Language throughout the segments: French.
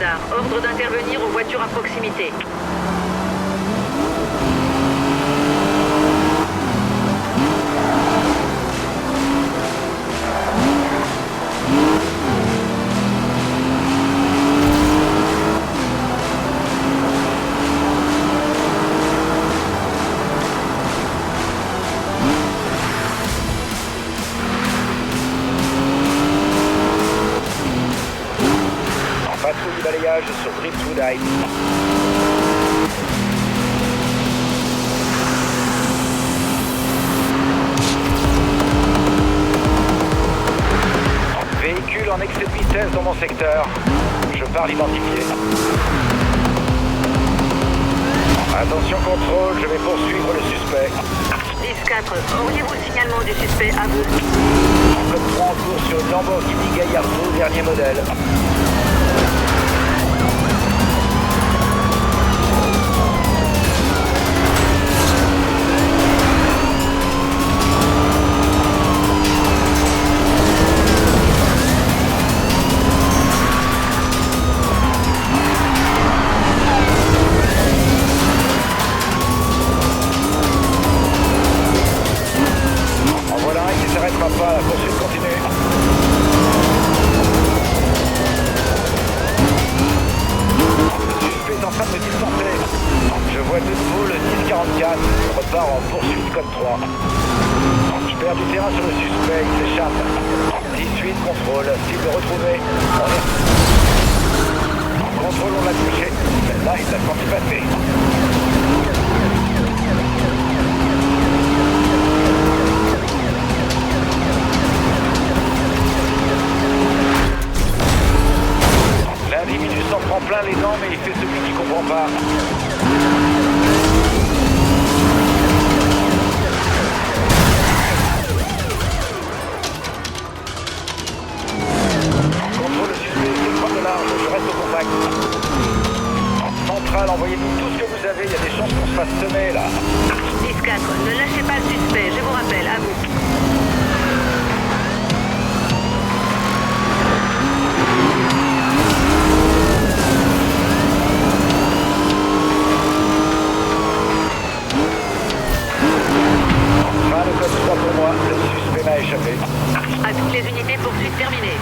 radar. Ordre d'intervenir aux voitures à proximité. Patrouille du balayage sur Driftwood Heights. Véhicule en excès de vitesse dans mon secteur. Je parle identifié. Attention contrôle, je vais poursuivre le suspect. 10-4, auriez-vous le signalement du suspect à vous? Code 3 en cours sur une Lamborghini Gallardo, dernier modèle. Pas, la poursuite continue. Le suspect est en train de me distancer. Je vois de nouveau le 1044. Je repars en poursuite code 3. Je perds du terrain sur le suspect, il s'échappe. 18, contrôle, cible retrouvée. Contrôle, on l'a touché. Là, il l'a senti passer. L'individu s'en prend plein les dents, mais il fait celui qui comprend pas. Contrôle le suspect, c'est pas de large, je reste au contact. Centrale, envoyez-nous tout ce que vous avez, il y a des chances qu'on se fasse semer là. 10-4, ne lâchez pas le suspect, je vous rappelle, à vous. Le code 3 pour moi, le suspect m'a échappé. À toutes les unités, poursuite terminée.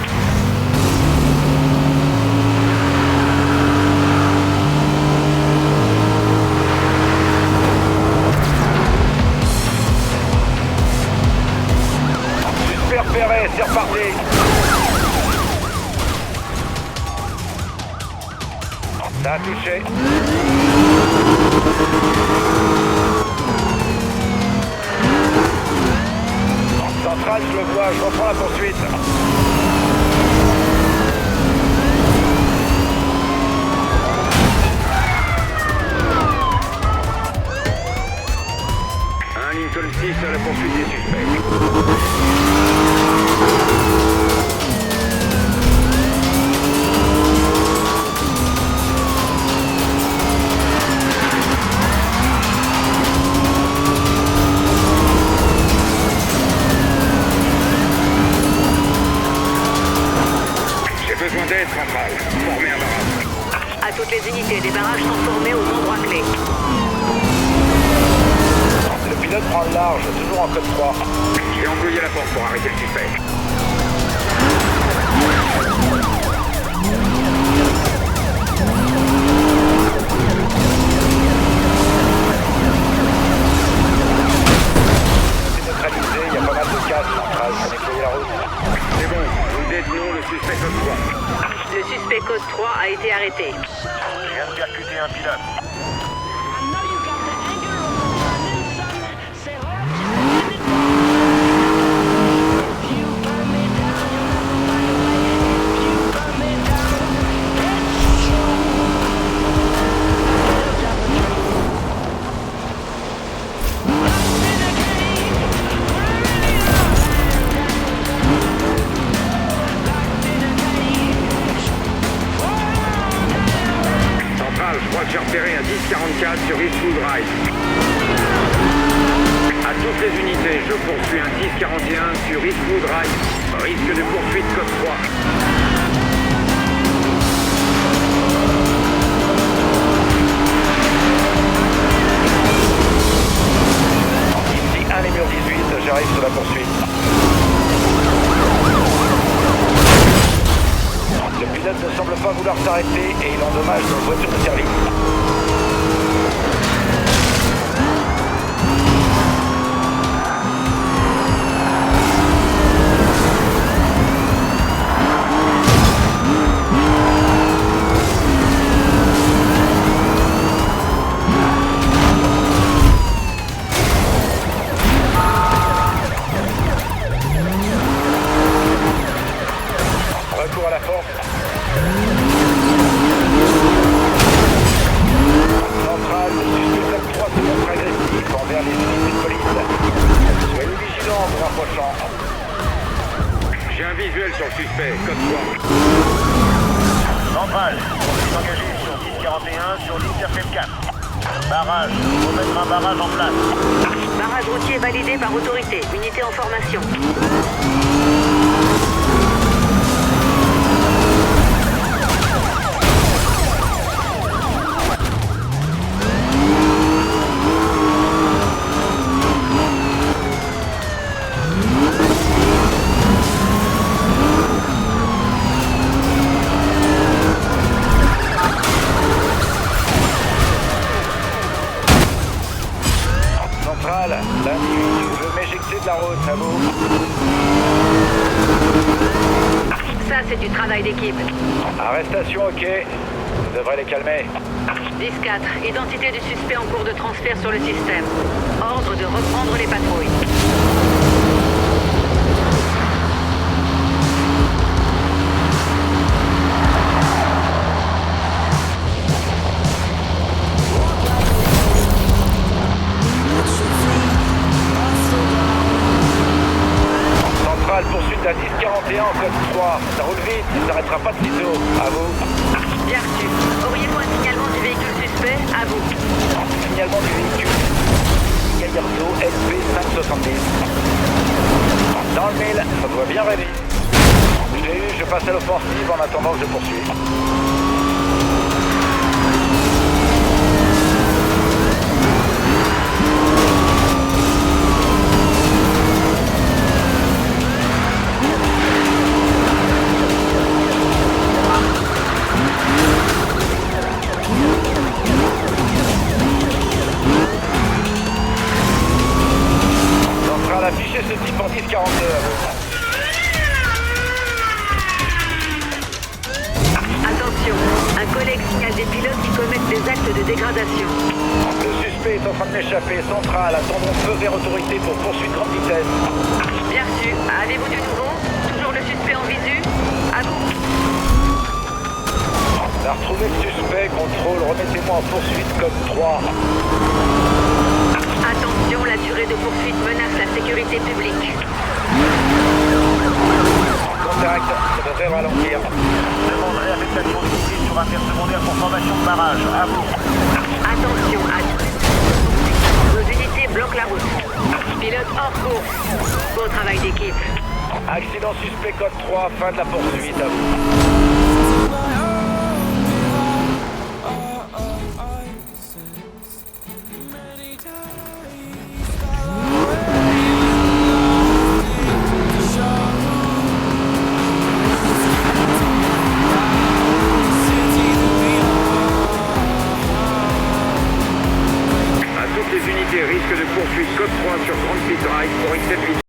Suspect repéré, c'est reparti. Ça a touché. Centrale, je le vois, je reprends la poursuite. Un Lincoln 6 à la poursuite des suspects. Besoin d'aide, centrale. Formez un barrage. À toutes les unités, des barrages sont formés aux endroits clés. Le pilote prend le large, toujours en code 3. J'ai employé la force pour arrêter le suspect. C'est neutralisé, il y a pas mal de casse centrale pour nettoyer la route. C'est bon, nous détenons le suspect code 3. Le suspect code 3 a été arrêté. Je viens de percuter un pilote. Je crois que j'ai repéré un 1044 sur Eastwood Drive. À toutes les unités, je poursuis un 1041 sur Eastwood Drive. Risque de poursuite code 3. mur 18, j'arrive sur la poursuite. Le pilote ne semble pas vouloir s'arrêter et il endommage nos voitures de service. Retour à la force. Centrale, le suspect code 3 se montre agressif envers les unités de police. Soyez vigilants en vous rapprochant. J'ai un visuel sur le suspect, code 3. Centrale, on est engagé sur 1041 sur l'Intercept 4. Barrage, il faut mettre un barrage en place. Barrage routier validé par autorité. Unité en formation. Centrale, l'individu veut m'éjecter de la route, à vous. Ça, c'est du travail d'équipe. Arrestation, ok. Vous devrez les calmer. 10-4. Identité du suspect en cours de transfert sur le système. Ordre de reprendre les patrouilles. Centrale, poursuite à 1041 en code 3. Ça roule vite, il ne s'arrêtera pas de sitôt. À vous. Bien reçu. Auriez-vous un signalement du véhicule suspect? À vous. Signalement du véhicule. Gallardo LP 570. Dans le mille, ça doit bien rêver. Je l'ai eu, je passe à l'offensive en attendant que je poursuis. Centrale, affichez ce type en 1042 à vous. Attention. Un collègue signale des pilotes qui commettent des actes de dégradation. Le suspect est en train de m'échapper. Centrale, attendons feu vers autorité pour poursuite grande vitesse. Bien reçu. Avez-vous du nouveau? Toujours le suspect en visu? À vous. On a retrouvé le suspect, contrôle, remettez-moi en poursuite code 3. Attention, la durée de poursuite menace la sécurité publique. Contact, ça devrait ralentir. Demanderai affectation du missile sur un tir secondaire pour formation de barrage. À vous. Attention, vos unités bloquent la route. Pilote hors course. Beau travail d'équipe. Accident suspect code 3, fin de la poursuite. À vous. À toutes les unités, risque de poursuite code 3 sur Grand Speed Drive pour X78.